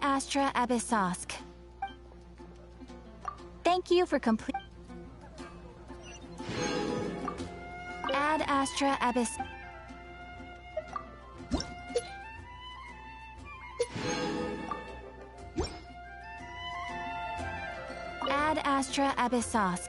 Astra Abyssosk. Thank you for complete. Ad Astra Abyss. Ad Astra Abyssosk.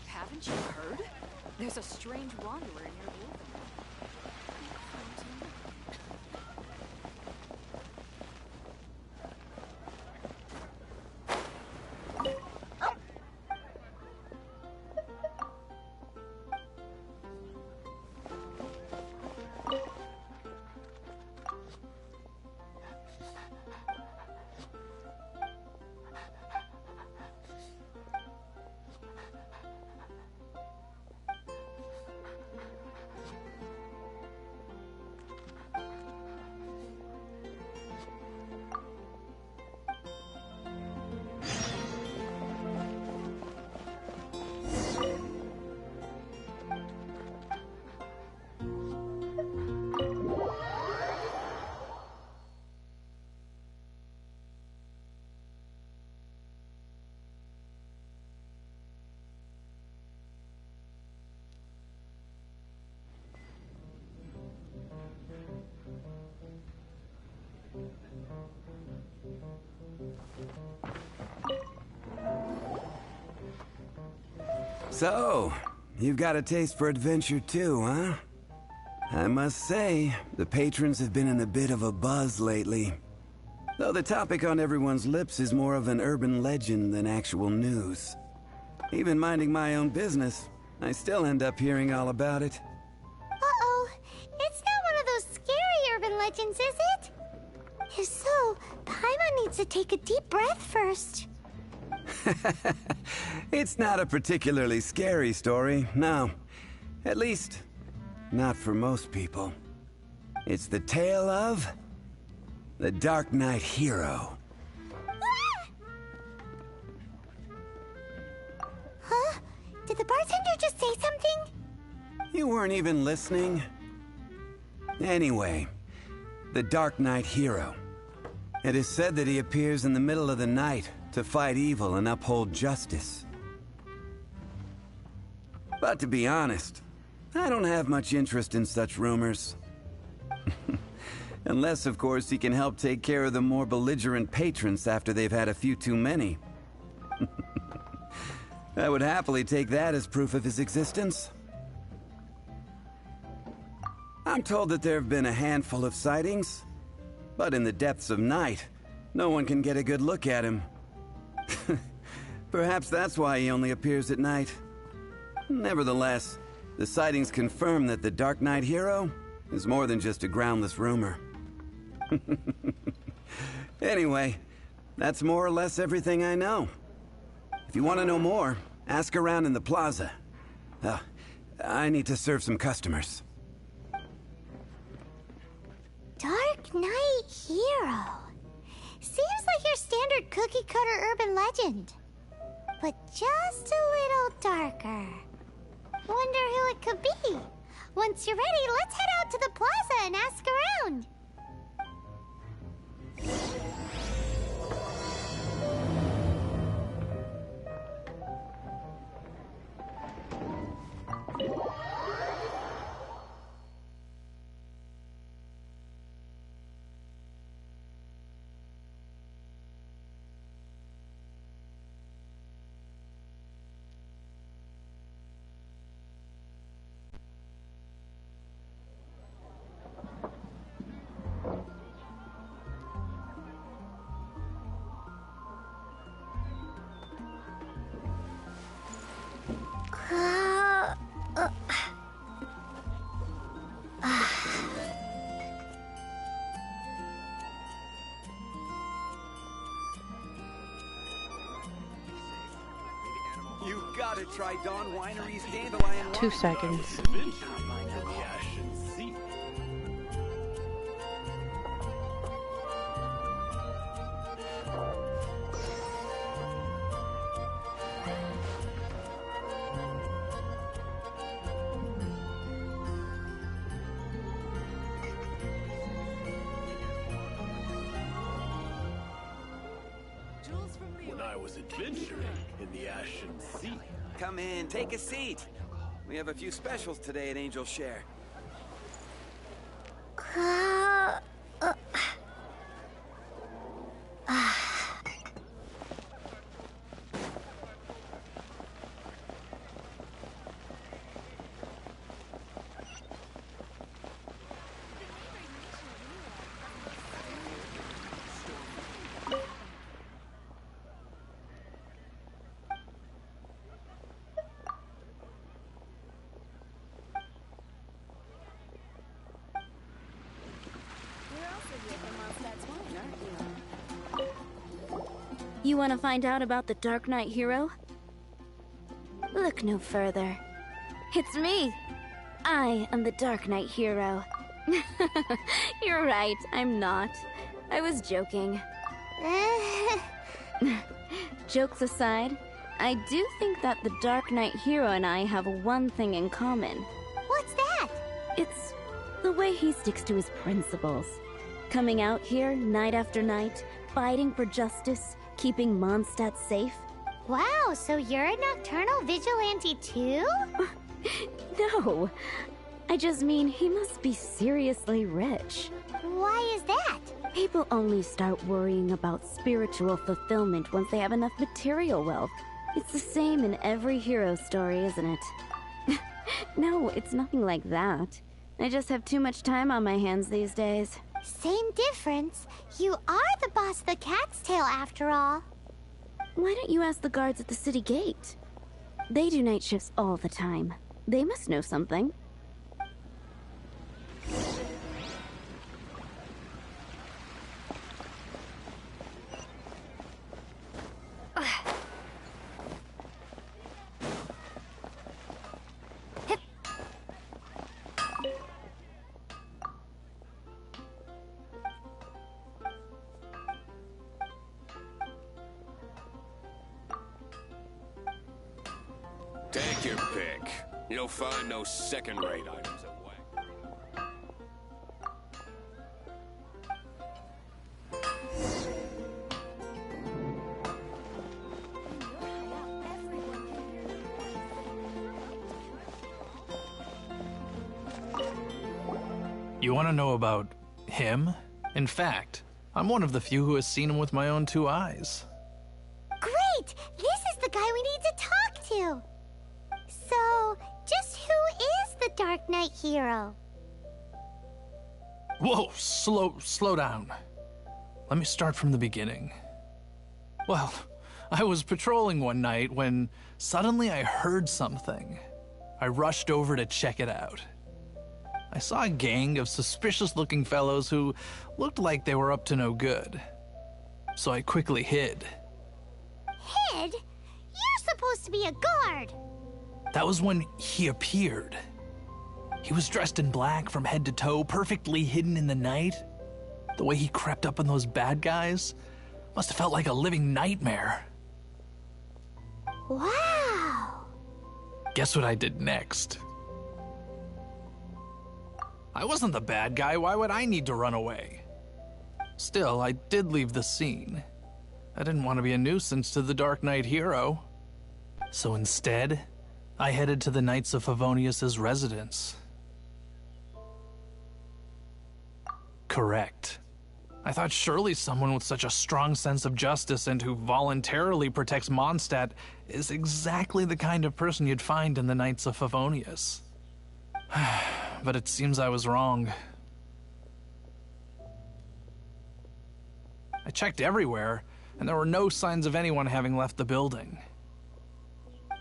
Haven't you heard? There's a strange wanderer near Wolfen. So, you've got a taste for adventure too, huh? I must say, the patrons have been in a bit of a buzz lately. Though the topic on everyone's lips is more of an urban legend than actual news. Even minding my own business, I still end up hearing all about it. Uh-oh. It's not one of those scary urban legends, is it? If so, Paimon needs to take a deep breath first. It's not a particularly scary story, no. At least, not for most people. It's the tale of the Dark Knight Hero. Huh? Did the bartender just say something? You weren't even listening? Anyway, the Dark Knight Hero. It is said that he appears in the middle of the night to fight evil and uphold justice. But to be honest, I don't have much interest in such rumors. Unless, of course, he can help take care of the more belligerent patrons after they've had a few too many. I would happily take that as proof of his existence. I'm told that there have been a handful of sightings, but in the depths of night, no one can get a good look at him. Perhaps that's why he only appears at night. Nevertheless, the sightings confirm that the Dark Knight Hero is more than just a groundless rumor. Anyway, that's more or less everything I know. If you want to know more, ask around in the plaza. I need to serve some customers. Dark Knight Hero. Seems like your standard cookie-cutter urban legend. But just a little darker. Wonder who it could be. Once you're ready, let's head out to the plaza and ask around. You gotta try Dawn Winery's dandelion wine. 2 seconds. When I was adventuring in the Ashen Sea. Come in, take a seat. We have a few specials today at Angel Share. You want to find out about the Dark Knight hero? Look no further. It's me! I am the Dark Knight hero. You're right, I'm not. I was joking. Jokes aside, I do think that the Dark Knight hero and I have one thing in common. What's that? It's the way he sticks to his principles. Coming out here night after night, fighting for justice, keeping Mondstadt safe. Wow, so you're a nocturnal vigilante too? No, I just mean he must be seriously rich. Why is that? People only start worrying about spiritual fulfillment once they have enough material wealth. It's the same in every hero story, isn't it? No, it's nothing like that. I just have too much time on my hands these days. Same difference. You are the boss of the Cat's Tail after all. Why don't you ask the guards at the city gate? They do night shifts all the time. They must know something. Take your pick. You'll find no second-rate items at Wang. You want to know about him? In fact, I'm one of the few who has seen him with my own 2 eyes. Great! This is the guy we need to talk to! So, just who is the Dark Knight hero? Whoa, slow down. Let me start from the beginning. Well, I was patrolling one night when suddenly I heard something. I rushed over to check it out. I saw a gang of suspicious-looking fellows who looked like they were up to no good. So I quickly hid. Hid? You're supposed to be a guard! That was when he appeared. He was dressed in black from head to toe, perfectly hidden in the night. The way he crept up on those bad guys must have felt like a living nightmare. Wow! Guess what I did next? I wasn't the bad guy, why would I need to run away? Still, I did leave the scene. I didn't want to be a nuisance to the Dark Knight hero. So instead, I headed to the Knights of Favonius' residence. Correct. I thought surely someone with such a strong sense of justice and who voluntarily protects Mondstadt is exactly the kind of person you'd find in the Knights of Favonius. But it seems I was wrong. I checked everywhere, and there were no signs of anyone having left the building.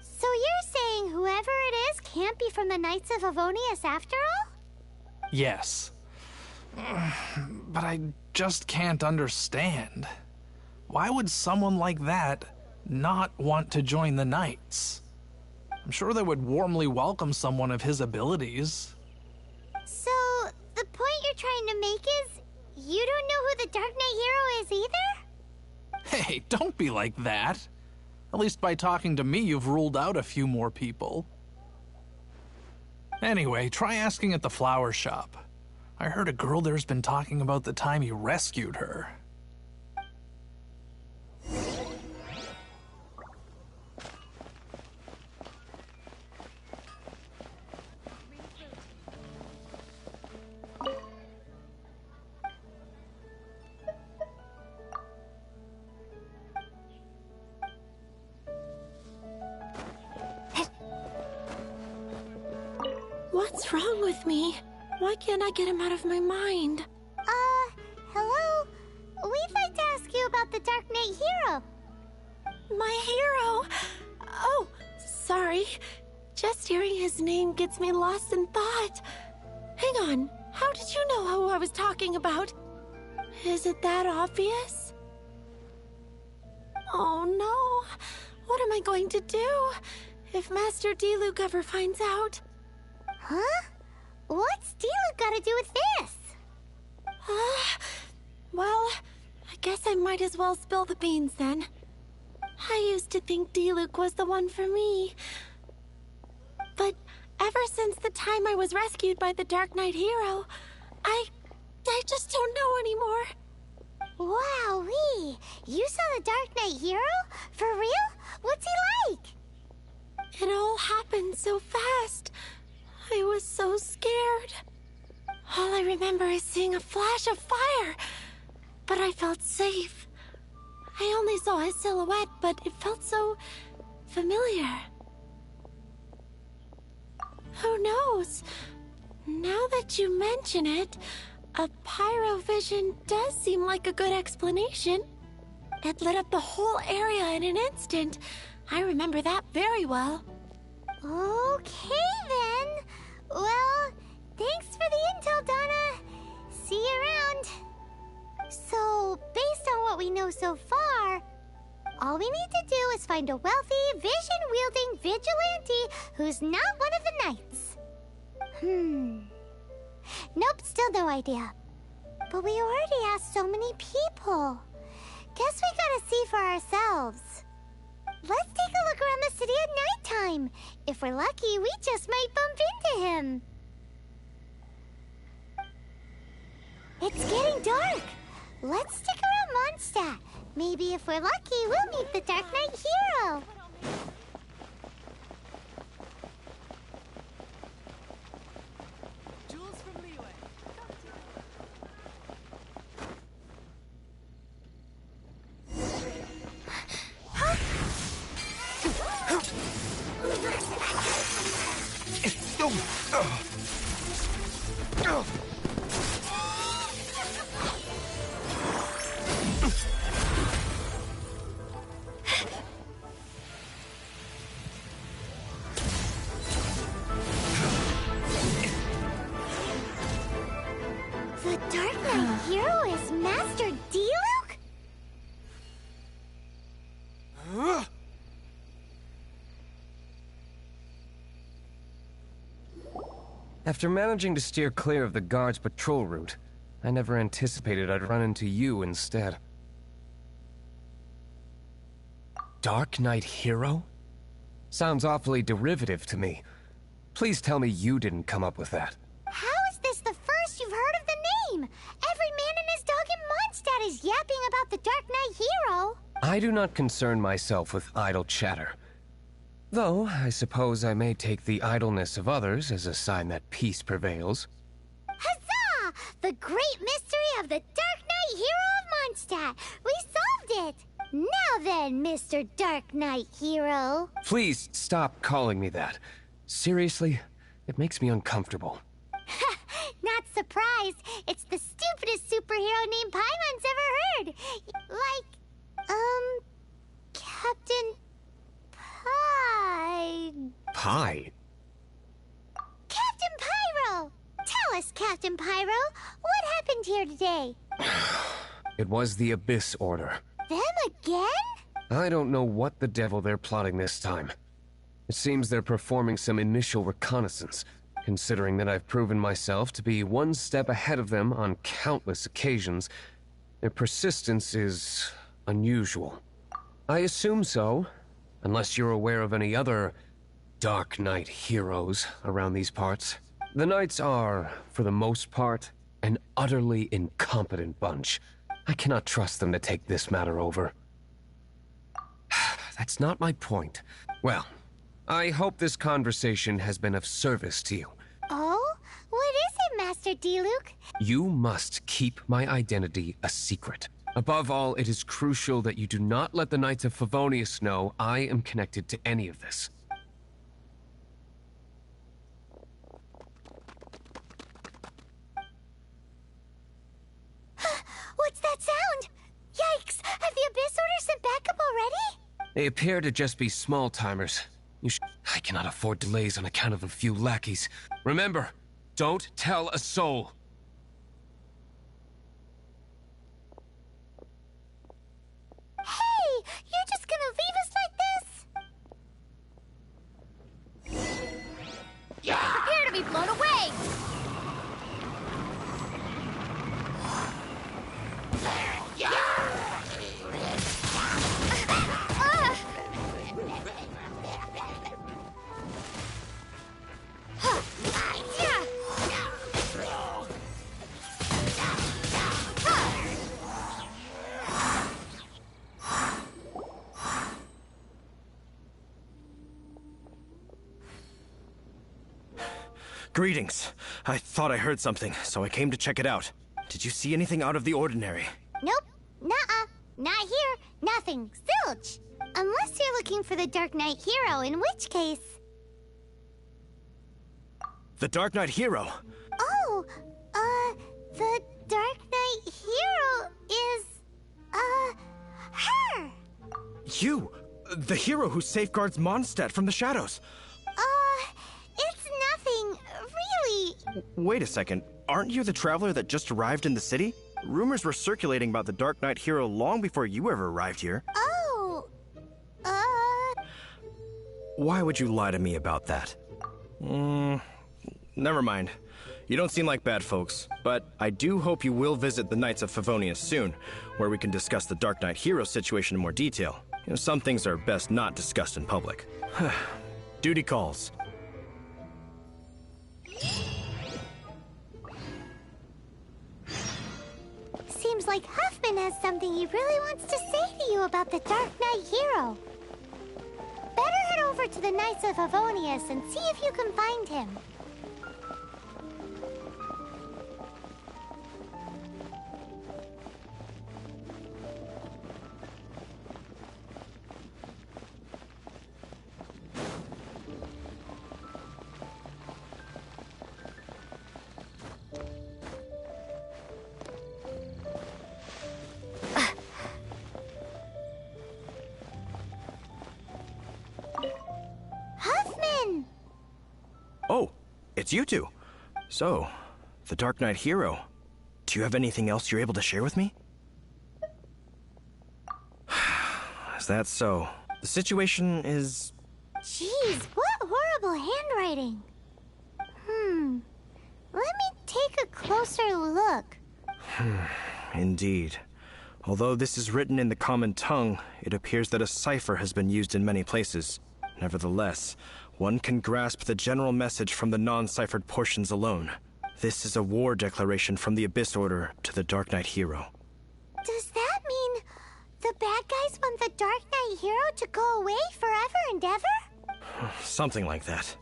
So you're saying whoever it is can't be from the Knights of Favonius after all? Yes. But I just can't understand. Why would someone like that not want to join the Knights? I'm sure they would warmly welcome someone of his abilities. So, the point you're trying to make is you don't know who the Dark Knight Hero is either? Hey, don't be like that. At least by talking to me, you've ruled out a few more people. Anyway, try asking at the flower shop. I heard a girl there's been talking about the time you rescued her. What's wrong with me? Why can't I get him out of my mind? Hello? We'd like to ask you about the Dark Knight Hero. My hero! Oh, sorry. Just hearing his name gets me lost in thought. Hang on, how did you know who I was talking about? Is it that obvious? Oh no, what am I going to do if Master Diluc ever finds out? Huh? What's Diluc got to do with this? Well, I guess I might as well spill the beans then. I used to think Diluc was the one for me. But ever since the time I was rescued by the Dark Knight Hero, I just don't know anymore. Wowee! You saw the Dark Knight Hero? For real? What's he like? It all happened so fast. I was so scared. All I remember is seeing a flash of fire, but I felt safe. I only saw his silhouette, but it felt so familiar. Who knows? Now that you mention it, a pyrovision does seem like a good explanation. It lit up the whole area in an instant. I remember that very well. Okay then. Well, thanks for the intel, Donna. See you around. So, based on what we know so far, all we need to do is find a wealthy, vision-wielding vigilante who's not one of the knights. Nope, still no idea. But we already asked so many people. Guess we gotta see for ourselves. Let's take a look around the city at nighttime. If we're lucky, we just might bump into him. It's getting dark. Let's stick around Mondstadt. Maybe if we're lucky, we'll meet the Dark Knight Hero. The Dark Knight Hero is Master Diluc? After managing to steer clear of the guard's patrol route, I never anticipated I'd run into you instead. Dark Knight Hero? Sounds awfully derivative to me. Please tell me you didn't come up with that. How is this the first you've heard of the name? Every man and his dog in Mondstadt is yapping about the Dark Knight Hero. I do not concern myself with idle chatter. Though, I suppose I may take the idleness of others as a sign that peace prevails. Huzzah! The great mystery of the Dark Knight Hero of Mondstadt! We solved it! Now then, Mr. Dark Knight Hero. Please stop calling me that. Seriously, it makes me uncomfortable. Not surprised. It's the stupidest superhero name Paimon's ever heard. Captain Pie. Pie? Captain Pyro! Tell us, Captain Pyro. What happened here today? It was the Abyss Order. Them again? I don't know what the devil they're plotting this time. It seems they're performing some initial reconnaissance, considering that I've proven myself to be one step ahead of them on countless occasions. Their persistence is unusual. I assume so, unless you're aware of any other Dark Knight heroes around these parts. The Knights are, for the most part, an utterly incompetent bunch. I cannot trust them to take this matter over. That's not my point. Well, I hope this conversation has been of service to you. Oh? What is it, Master Diluc? You must keep my identity a secret. Above all, it is crucial that you do not let the Knights of Favonius know I am connected to any of this. What's that sound? Yikes! Have the Abyss Order sent backup already? They appear to just be small-timers. I cannot afford delays on account of a few lackeys. Remember, don't tell a soul. Hey! You're just gonna leave us like this? Prepare to be blown away! Greetings. I thought I heard something, so I came to check it out. Did you see anything out of the ordinary? Nope. Nuh-uh. Not here. Nothing. Zilch. Unless you're looking for the Dark Knight hero, in which case... The Dark Knight hero? Oh, the Dark Knight hero is, her! You! The hero who safeguards Mondstadt from the shadows! It's nothing, really. Wait a second. Aren't you the traveler that just arrived in the city? Rumors were circulating about the Dark Knight hero long before you ever arrived here. Oh, Why would you lie to me about that? Never mind. You don't seem like bad folks, but I do hope you will visit the Knights of Favonius soon, where we can discuss the Dark Knight hero situation in more detail. You know, some things are best not discussed in public. Duty calls. Seems like Huffman has something he really wants to say to you about the Dark Knight hero. Better head over to the Knights of Favonius and see if you can find him. Huffman! Oh, it's you two. So, the Dark Knight hero. Do you have anything else you're able to share with me? Is that so? The situation is... Jeez, what horrible handwriting. Let me take a closer look. Indeed. Although this is written in the common tongue, it appears that a cipher has been used in many places. Nevertheless, one can grasp the general message from the non-ciphered portions alone. This is a war declaration from the Abyss Order to the Dark Knight hero. Does that mean the bad guys want the Dark Knight hero to go away forever and ever? Something like that.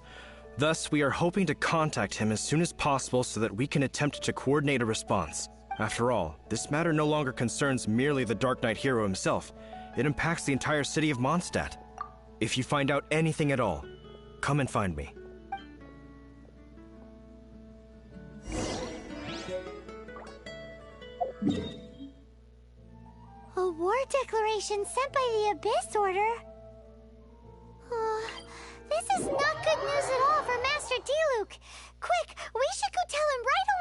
Thus, we are hoping to contact him as soon as possible so that we can attempt to coordinate a response. After all, this matter no longer concerns merely the Dark Knight hero himself. It impacts the entire city of Mondstadt. If you find out anything at all, come and find me. A war declaration sent by the Abyss Order? This is not good news at all for Master Diluc. Quick, we should go tell him right away!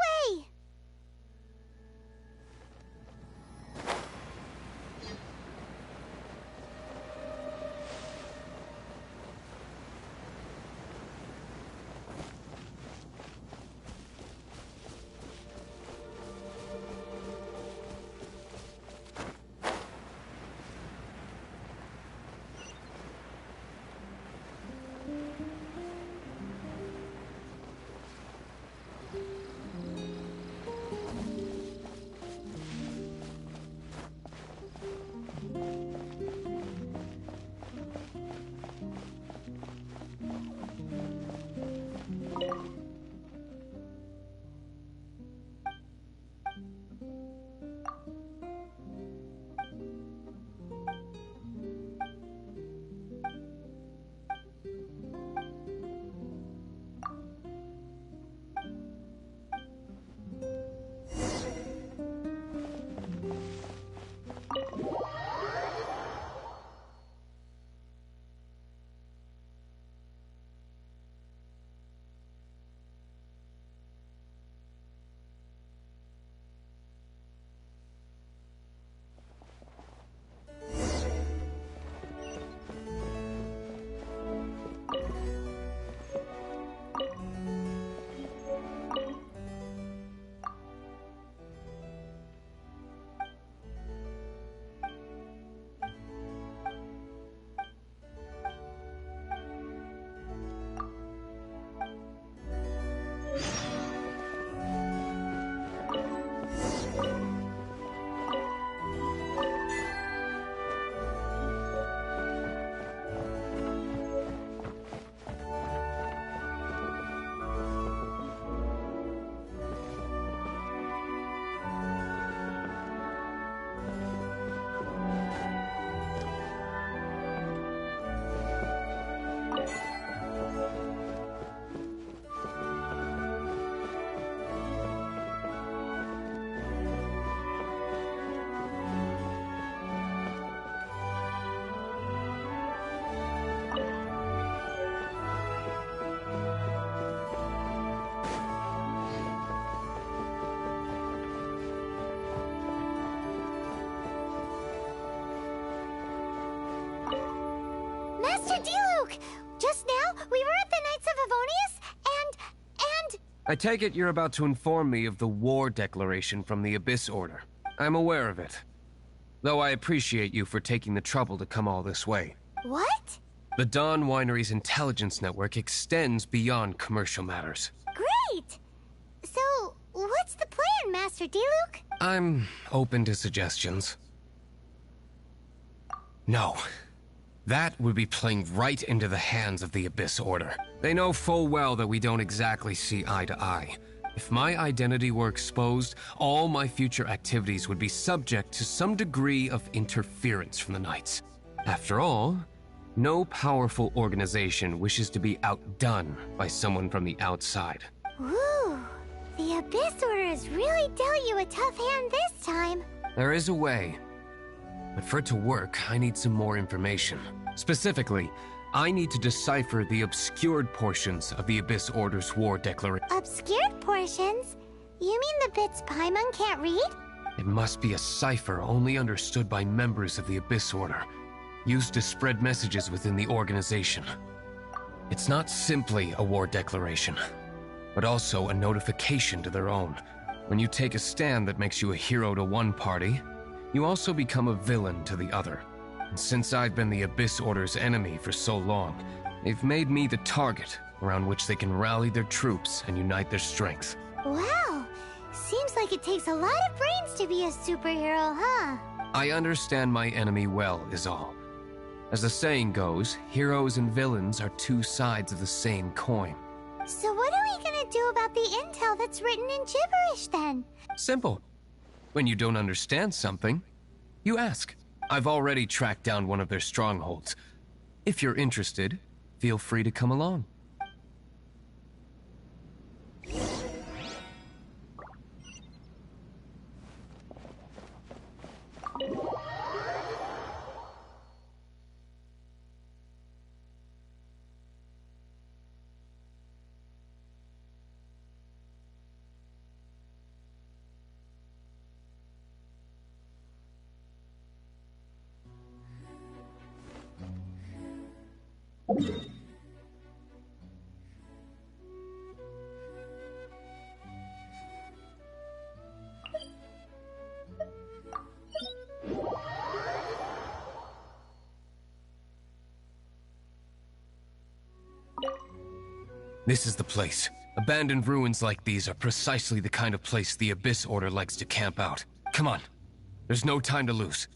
Master D-Luke! Just now, we were at the Knights of Avonius, and... I take it you're about to inform me of the war declaration from the Abyss Order. I'm aware of it. Though I appreciate you for taking the trouble to come all this way. What? The Dawn Winery's intelligence network extends beyond commercial matters. Great! So, what's the plan, Master D-Luke? I'm open to suggestions. No. That would be playing right into the hands of the Abyss Order. They know full well that we don't exactly see eye to eye. If my identity were exposed, all my future activities would be subject to some degree of interference from the Knights. After all, no powerful organization wishes to be outdone by someone from the outside. Ooh, the Abyss Order has really dealt you a tough hand this time. There is a way. But for it to work, I need some more information. Specifically, I need to decipher the obscured portions of the Abyss Order's war declaration. Obscured portions? You mean the bits Paimon can't read? It must be a cipher only understood by members of the Abyss Order, used to spread messages within the organization. It's not simply a war declaration, but also a notification to their own. When you take a stand that makes you a hero to one party, you also become a villain to the other. And since I've been the Abyss Order's enemy for so long, they've made me the target around which they can rally their troops and unite their strength. Wow, seems like it takes a lot of brains to be a superhero, huh? I understand my enemy well, is all. As the saying goes, heroes and villains are two sides of the same coin. So what are we gonna do about the intel that's written in gibberish, then? Simple. When you don't understand something, you ask. I've already tracked down one of their strongholds. If you're interested, feel free to come along. This is the place. Abandoned ruins like these are precisely the kind of place the Abyss Order likes to camp out. Come on. There's no time to lose.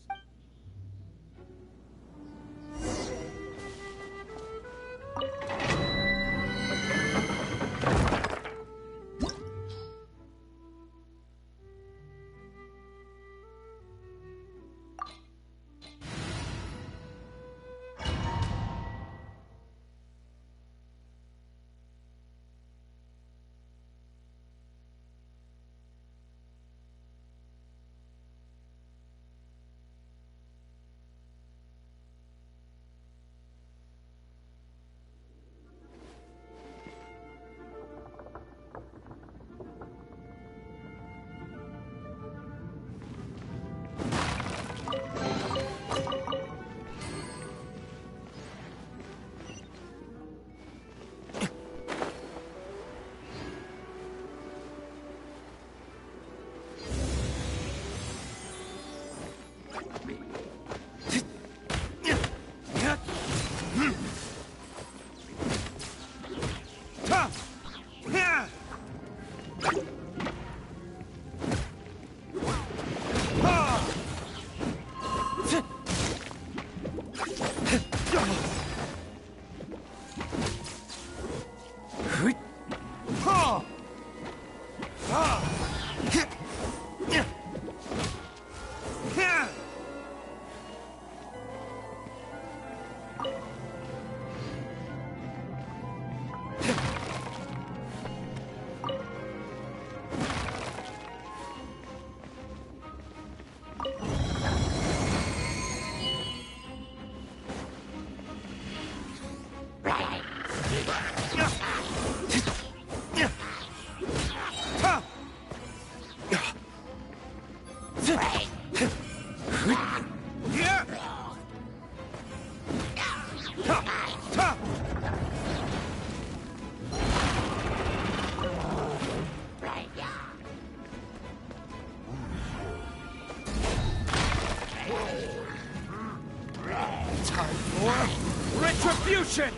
Retribution!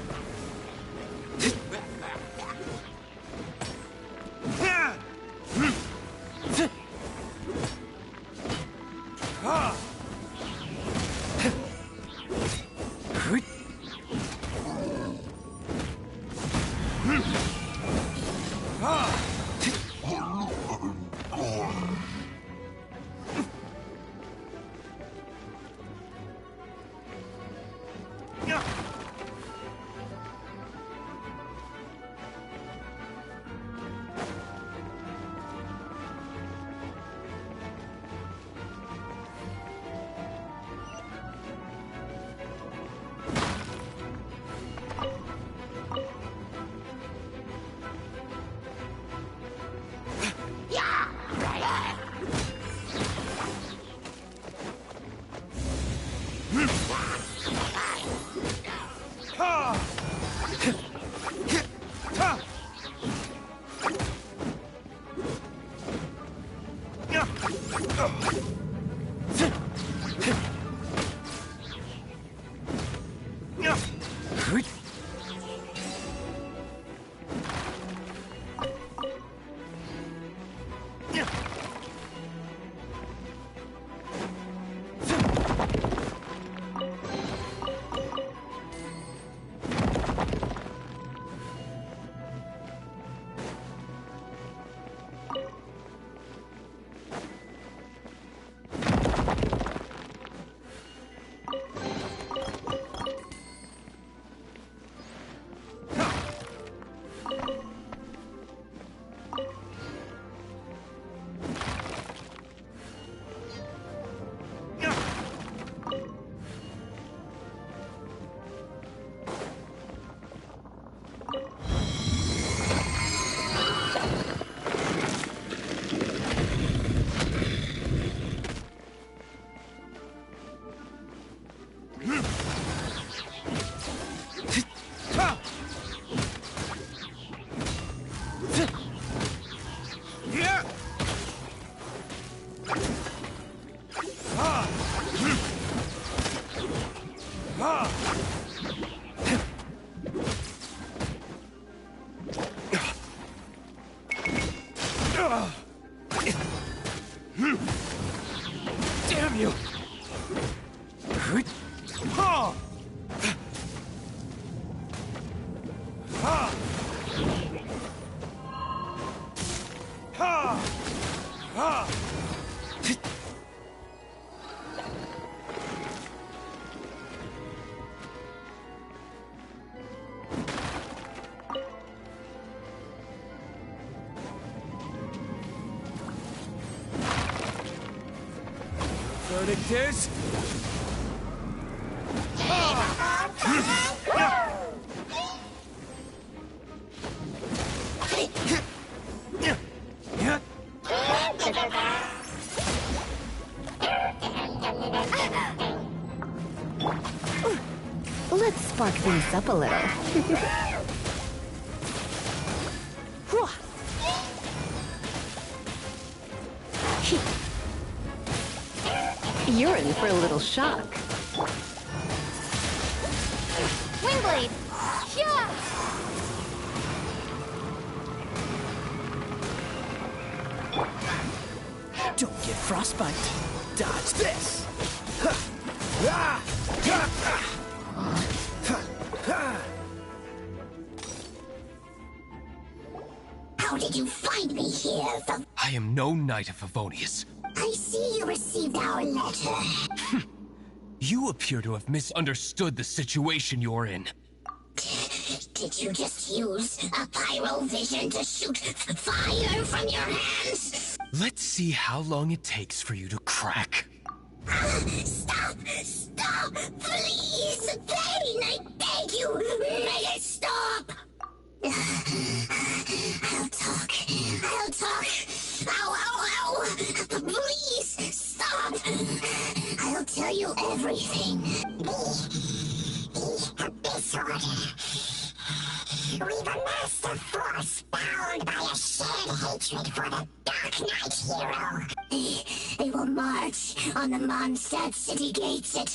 Damn you! Verdict is... Let's spark things up a little. You're in for a little shock. Wingblade! Yeah! Don't get frostbite. Dodge this. How did you find me here? I am no knight of Favonius. I see you received our letter. You appear to have misunderstood the situation you're in. Did you just use a pyro vision to shoot fire from your hands? Let's see how long it takes for you to crack. Stop! Stop! Please! Pain! I beg you! Make it stop! I'll talk. I'll talk. Ow, ow, ow! Please, stop! I'll tell you everything. Disorder. We've amassed a force bound by a shared hatred for the dark. Dark Knight hero. They will march on the Mondstadt city gates at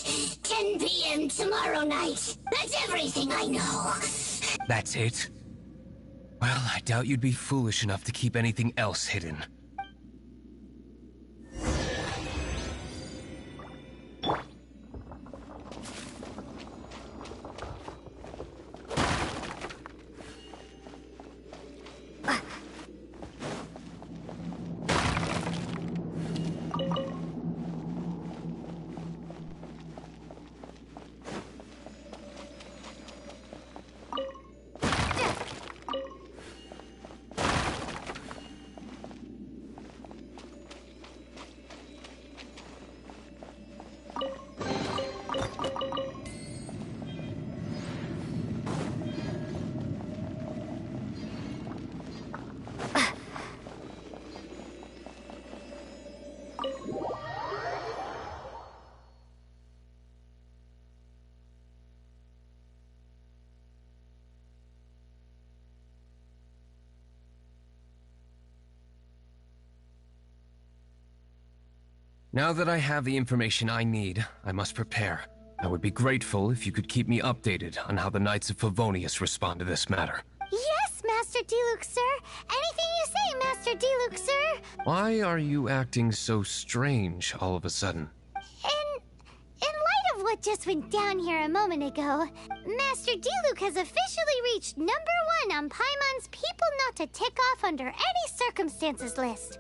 10 p.m. tomorrow night. That's everything I know. That's it? Well, I doubt you'd be foolish enough to keep anything else hidden. Now that I have the information I need, I must prepare. I would be grateful if you could keep me updated on how the Knights of Favonius respond to this matter. Yes, Master Diluc, sir. Anything you say, Master Diluc, sir. Why are you acting so strange all of a sudden? In light of what just went down here a moment ago, Master Diluc has officially reached #1 on Paimon's people not to tick off under any circumstances list.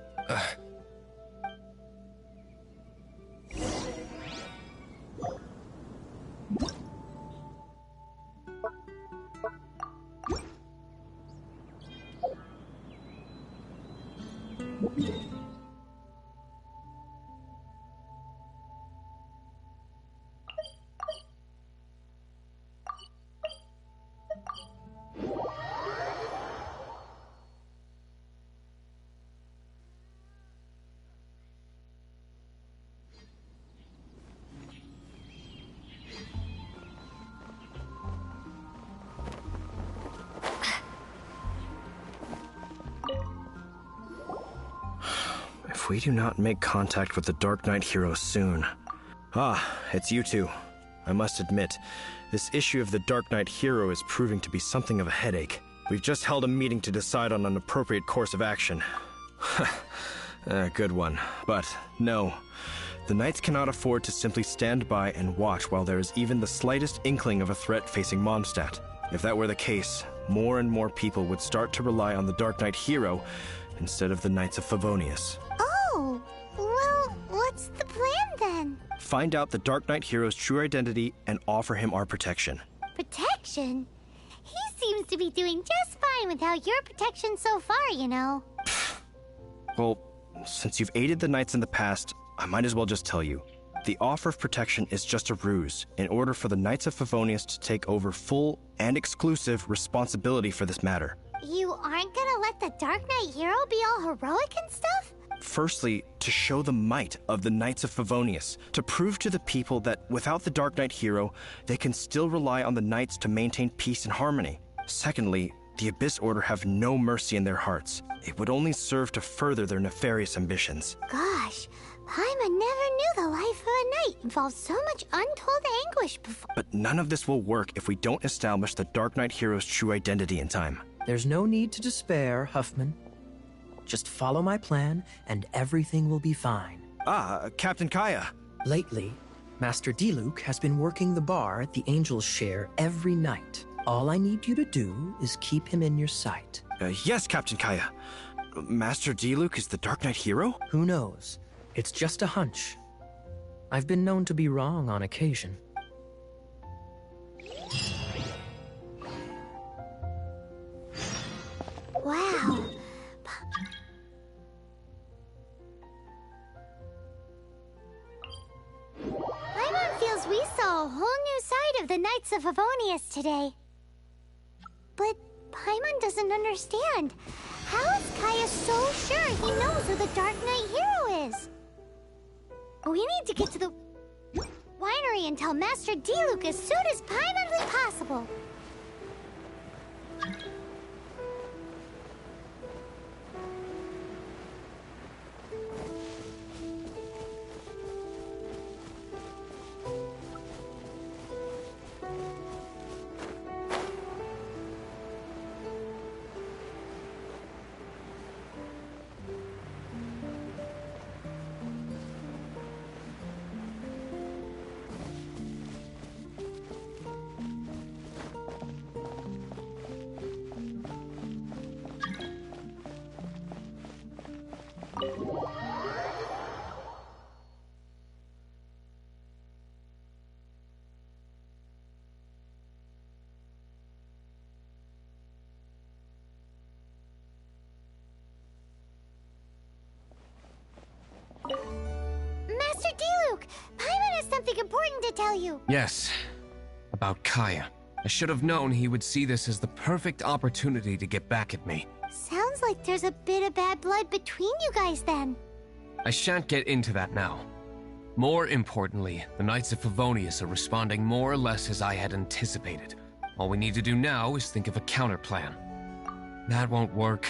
If we do not make contact with the Dark Knight hero soon... Ah, it's you two. I must admit, this issue of the Dark Knight hero is proving to be something of a headache. We've just held a meeting to decide on an appropriate course of action. Good one. But, no. The Knights cannot afford to simply stand by and watch while there is even the slightest inkling of a threat facing Mondstadt. If that were the case, more and more people would start to rely on the Dark Knight hero instead of the Knights of Favonius. Oh, well, what's the plan then? Find out the Dark Knight hero's true identity and offer him our protection. Protection? He seems to be doing just fine without your protection so far, you know. Well, since you've aided the Knights in the past, I might as well just tell you. The offer of protection is just a ruse in order for the Knights of Favonius to take over full and exclusive responsibility for this matter. You aren't gonna let the Dark Knight hero be all heroic and stuff? Firstly, to show the might of the Knights of Favonius, to prove to the people that without the Dark Knight hero, they can still rely on the Knights to maintain peace and harmony. Secondly, the Abyss Order have no mercy in their hearts. It would only serve to further their nefarious ambitions. Gosh, Paimon never knew the life of a knight involved so much untold anguish before. But none of this will work if we don't establish the Dark Knight hero's true identity in time. There's no need to despair, Huffman. Just follow my plan, and everything will be fine. Captain Kaya. Lately, Master Diluc has been working the bar at the Angel's Share every night. All I need you to do is keep him in your sight. Yes, Captain Kaya. Master Diluc is the Dark Knight hero? Who knows? It's just a hunch. I've been known to be wrong on occasion. Wow. Paimon feels we saw a whole new side of the Knights of Favonius today. But Paimon doesn't understand. How is Kaya so sure he knows who the Dark Knight hero is? We need to get to the winery and tell Master Diluc as soon as Paimonly possible. something important to tell you. Yes, about Kaya. I should have known he would see this as the perfect opportunity to get back at me. Sounds like there's a bit of bad blood between you guys then. I shan't get into that now. More importantly, the Knights of Favonius are responding more or less as I had anticipated. All we need to do now is think of a counterplan. That won't work.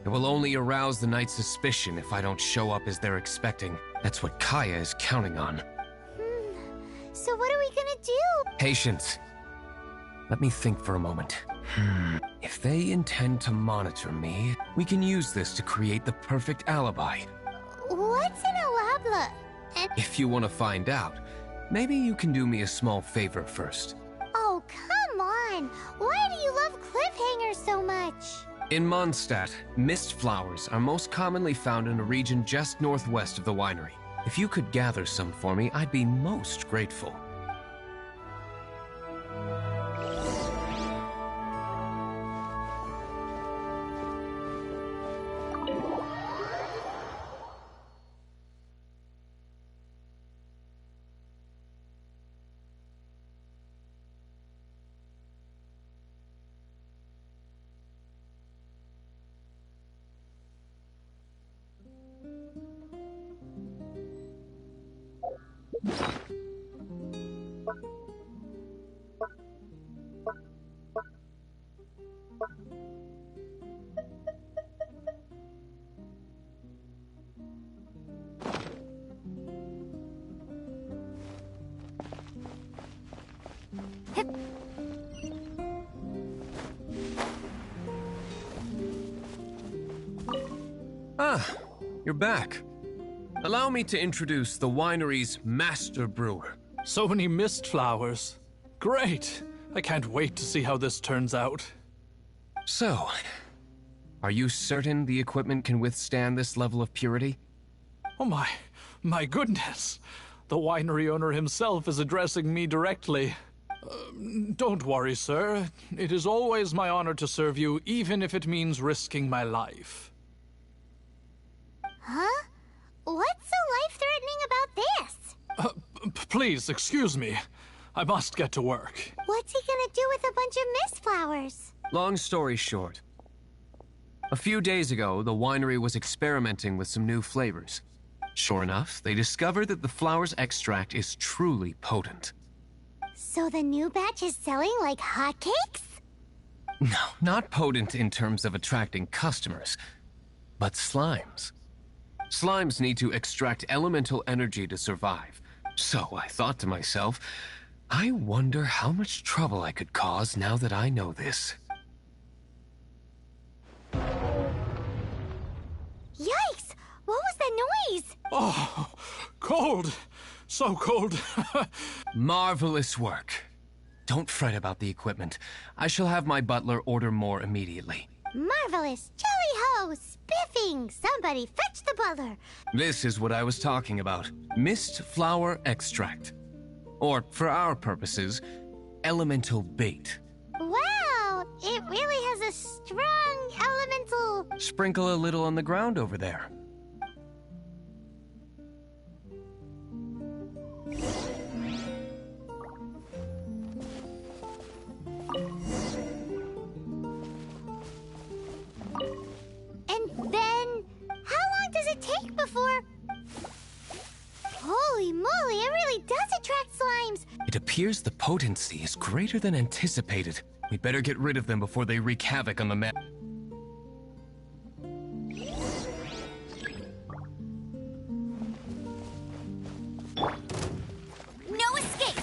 It will only arouse the Knights' suspicion if I don't show up as they're expecting. That's what Kaya is counting on. So what are we gonna do? Patience. Let me think for a moment. If they intend to monitor me, we can use this to create the perfect alibi. What's an alabla? If you want to find out, maybe you can do me a small favor first. Oh, come on! Why do you love cliffhangers so much? In Mondstadt, mist flowers are most commonly found in a region just northwest of the winery. If you could gather some for me, I'd be most grateful. Ah, you're back. Allow me to introduce the winery's master brewer. So many mist flowers. Great! I can't wait to see how this turns out. So, are you certain the equipment can withstand this level of purity? Oh my goodness. The winery owner himself is addressing me directly. Don't worry, sir. It is always my honor to serve you, even if it means risking my life. Huh? What's so life-threatening about this? Please, excuse me. I must get to work. What's he gonna do with a bunch of mist flowers? Long story short. A few days ago, the winery was experimenting with some new flavors. Sure enough, they discovered that the flower's extract is truly potent. So the new batch is selling like hotcakes? No, not potent in terms of attracting customers, but slimes. Slimes need to extract elemental energy to survive. So I thought to myself, I wonder how much trouble I could cause now that I know this. Yikes! What was that noise? Oh, cold! So cold. Marvelous work. Don't fret about the equipment. I shall have my butler order more immediately. Marvelous! Jolly-ho! Spiffing! Somebody fetch the butler! This is what I was talking about. Mist flower extract. Or, for our purposes, elemental bait. Wow! It really has a strong elemental... Sprinkle a little on the ground over there. And then... how long does it take before... Holy moly, it really does attract slimes! It appears the potency is greater than anticipated. We better get rid of them before they wreak havoc on the map. No escape!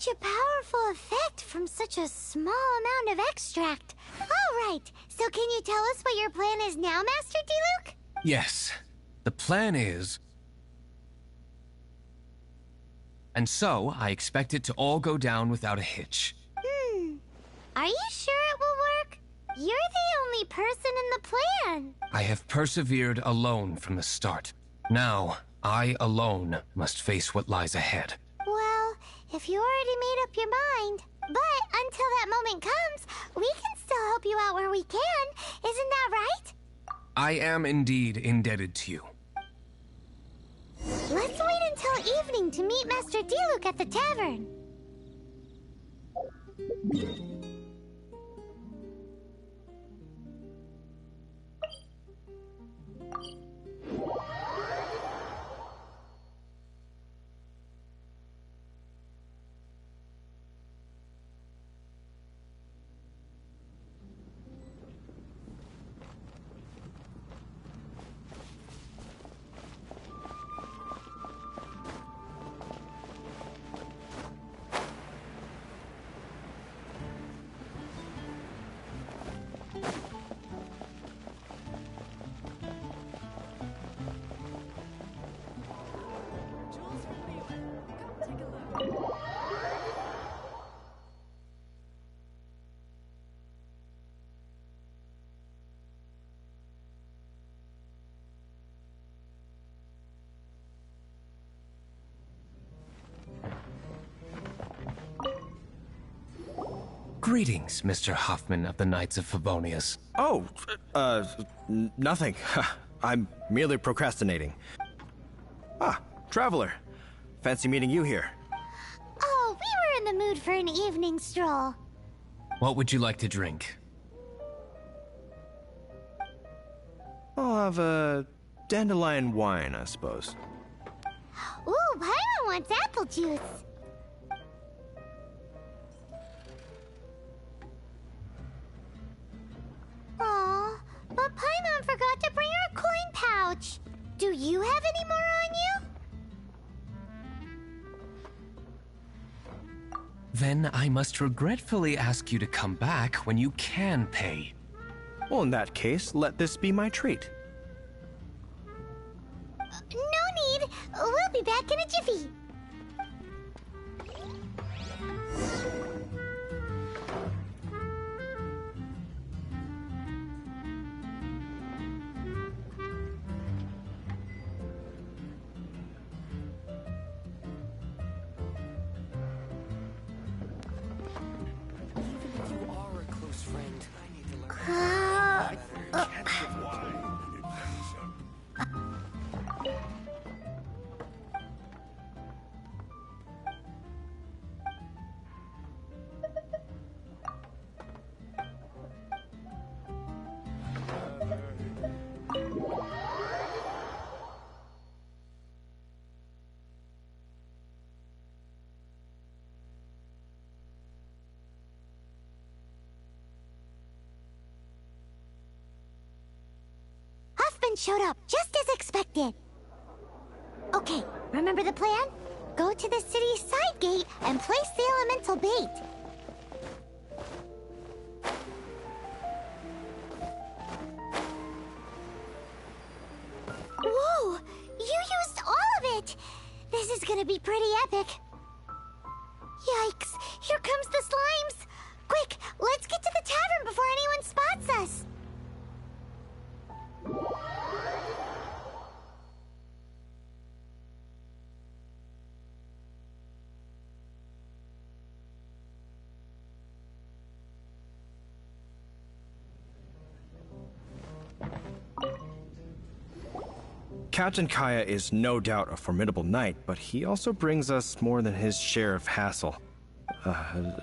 Such a powerful effect from such a small amount of extract. All right, so can you tell us what your plan is now, Master Diluc? Yes. The plan is... And so, I expect it to all go down without a hitch. Are you sure it will work? You're the only person in the plan. I have persevered alone from the start. Now, I alone must face what lies ahead. Well, if you already made up your mind. But until that moment comes, we can still help you out where we can. Isn't that right? I am indeed indebted to you. Let's wait until evening to meet Master Diluc at the tavern. Greetings, Mr. Hoffman of the Knights of Favonius. Oh, nothing. I'm merely procrastinating. Ah, Traveler. Fancy meeting you here. Oh, we were in the mood for an evening stroll. What would you like to drink? I'll have a dandelion wine, I suppose. Ooh, Paimon wants apple juice. Aw, but Paimon forgot to bring her coin pouch. Do you have any more on you? Then I must regretfully ask you to come back when you can pay. Well, in that case, let this be my treat. No need. We'll be back in a jiffy. Showed up, just as expected. Okay, remember the plan? Go to the city's side gate and place the elemental bait. Whoa! You used all of it! This is gonna be pretty epic. Yikes! Here comes the slimes! Quick, let's get to the tavern before anyone spots us! Captain Kaya is no doubt a formidable knight, but he also brings us more than his share of hassle.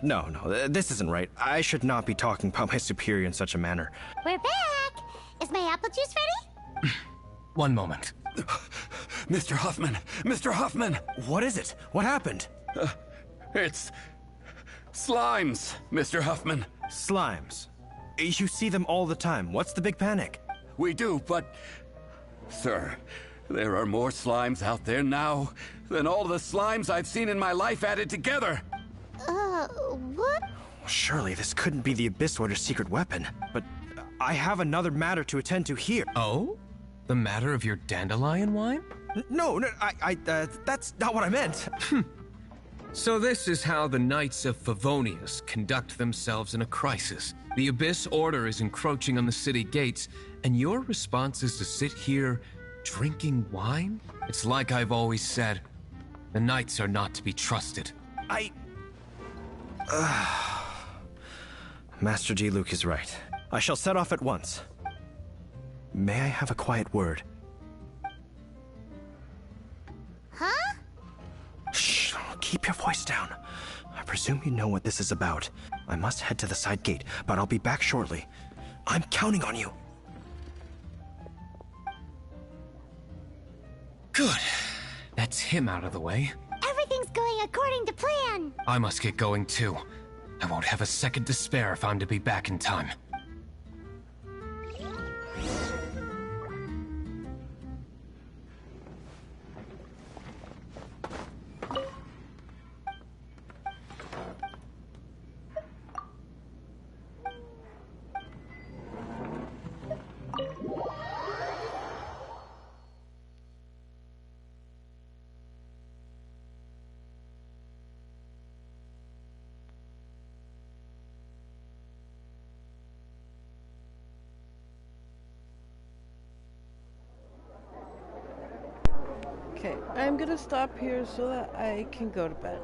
No, this isn't right. I should not be talking about my superior in such a manner. We're back! Is my apple juice ready? One moment. Mr. Hoffman! Mr. Hoffman! What is it? What happened? It's... slimes, Mr. Huffman. Slimes? You see them all the time. What's the big panic? We do, but... Sir, there are more slimes out there now than all the slimes I've seen in my life added together. What? Surely this couldn't be the Abyss Order's secret weapon, but I have another matter to attend to here. Oh? The matter of your dandelion wine? No, that's not what I meant. So this is how the Knights of Favonius conduct themselves in a crisis. The Abyss Order is encroaching on the city gates, and your response is to sit here drinking wine? It's like I've always said, the Knights are not to be trusted. Master Diluc is right. I shall set off at once. May I have a quiet word? Huh? Shh, keep your voice down. I presume you know what this is about. I must head to the side gate, but I'll be back shortly. I'm counting on you. Good. That's him out of the way. Everything's going according to plan. I must get going too. I won't have a second to spare if I'm to be back in time. Okay, I'm gonna stop here so that I can go to bed.